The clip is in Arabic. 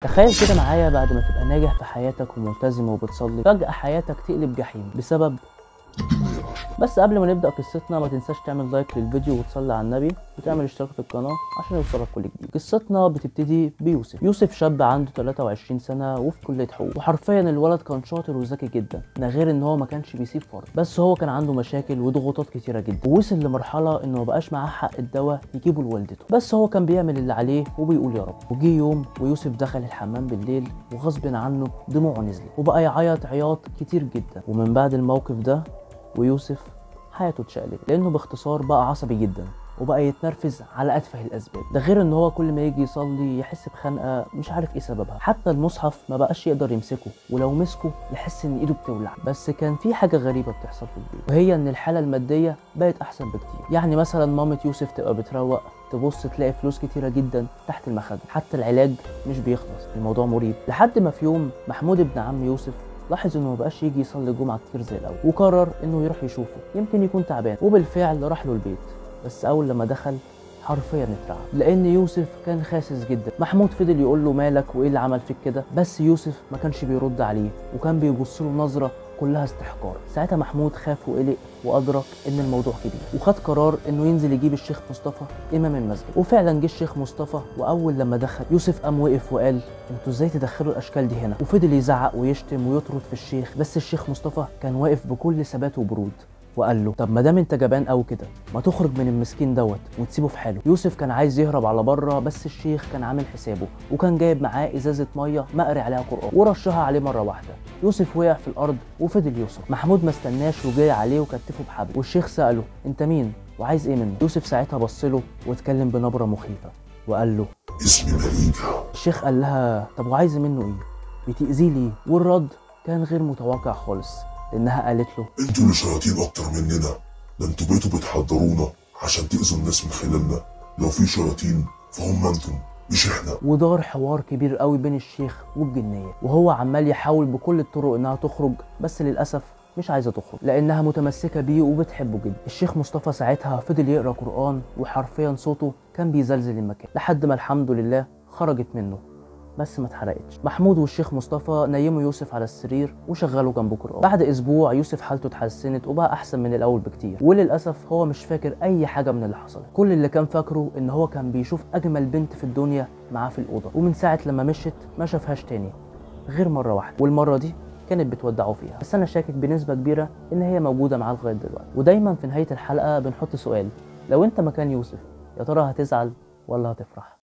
تخيل كده معايا بعد ما تبقى ناجح في حياتك وملتزم وبتصلي فجأة حياتك تقلب جحيم بسبب. بس قبل ما نبدأ قصتنا ما تنساش تعمل لايك للفيديو وتصلي على النبي وتعمل اشتراك في القناة عشان يوصلك كل جديد. قصتنا بتبتدي بيوسف. يوسف شاب عنده 23 سنة وفي كلية حقوق، وحرفيا الولد كان شاطر وذكي جدا، ده غير ان هو ما كانش بيسيب فرض، بس هو كان عنده مشاكل وضغوطات كتيرة جدا، ووصل لمرحلة انه مبقاش معاه حق الدواء يجيبه لوالدته، بس هو كان بيعمل اللي عليه وبيقول يا رب. وجي يوم ويوسف دخل الحمام بالليل وغصب عنه دموعه نزلت وبقى يعيط عياط كتير جدا. ومن بعد الموقف ده ويوسف حياته اتشقلبت، لانه باختصار بقى عصبي جدا وبقى يتنرفز على اتفه الاسباب، ده غير ان هو كل ما يجي يصلي يحس بخنقه مش عارف ايه سببها، حتى المصحف ما بقاش يقدر يمسكه، ولو مسكه يحس ان ايده بتولع. بس كان في حاجه غريبه بتحصل في البيت، وهي ان الحاله الماديه بقت احسن بكتير. يعني مثلا مامة يوسف تبقى بتروق تبص تلاقي فلوس كتيره جدا تحت المخده، حتى العلاج مش بيخلص، الموضوع مريب. لحد ما في يوم محمود ابن عم يوسف لاحظ انه مبقاش يجي يصلي الجمعه كتير زي الاول، وقرر انه يروح يشوفه يمكن يكون تعبان، وبالفعل راح له البيت. بس اول لما دخل حرفيا اترعب، لان يوسف كان خاسس جدا. محمود فضل يقول له مالك وايه اللي عمل فيك كده، بس يوسف ما كانش بيرد عليه وكان بيبص له نظره كلها استحقار. ساعتها محمود خاف وقلق وادرك ان الموضوع كبير، وخد قرار انه ينزل يجيب الشيخ مصطفى امام المسجد. وفعلا جه الشيخ مصطفى، واول لما دخل يوسف قام وقف وقال انتوا ازاي تدخلوا الاشكال دي هنا، وفضل يزعق ويشتم ويطرد في الشيخ. بس الشيخ مصطفى كان واقف بكل ثبات وبرود وقال له طب ما دام انت جبان قوي كده ما تخرج من المسكين دوت وتسيبه في حاله. يوسف كان عايز يهرب على بره، بس الشيخ كان عامل حسابه وكان جايب معاه ازازه ميه مقري عليها قران ورشها عليه مره واحده. يوسف وقع في الارض وفضل يصرخ. محمود ما استناش وجاي عليه وكتفه بحبل، والشيخ ساله انت مين وعايز ايه منه. يوسف ساعتها بص له واتكلم بنبره مخيفه وقال له اسمي مليكة. الشيخ قال لها طب وعايز منه ايه، بتأذيه ليه؟ والرد كان غير متوقع خالص، لانها قالت له انتوا اللي شياطين اكتر مننا، ده انتوا بقيتوا بتحضرونا عشان تأذوا الناس من خلالنا. لو في شياطين فهم انتم مش احنا. ودار حوار كبير قوي بين الشيخ والجنيه، وهو عمال يحاول بكل الطرق انها تخرج، بس للاسف مش عايزه تخرج لانها متمسكه بيه وبتحبه جدا. الشيخ مصطفى ساعتها فضل يقرا قران وحرفيا صوته كان بيزلزل المكان، لحد ما الحمد لله خرجت منه بس ما اتحرقتش. محمود والشيخ مصطفى نيموا يوسف على السرير وشغلوا جنبه قرآن. بعد اسبوع يوسف حالته اتحسنت وبقى احسن من الاول بكتير، وللاسف هو مش فاكر اي حاجه من اللي حصل. كل اللي كان فاكره ان هو كان بيشوف اجمل بنت في الدنيا معاه في الاوضه، ومن ساعه لما مشت ما شافهاش تاني غير مره واحده، والمره دي كانت بتودعه فيها. بس انا شاكك بنسبه كبيره ان هي موجوده معاه لغايه دلوقتي. ودايما في نهايه الحلقه بنحط سؤال، لو انت مكان يوسف يا ترى هتزعل ولا هتفرح؟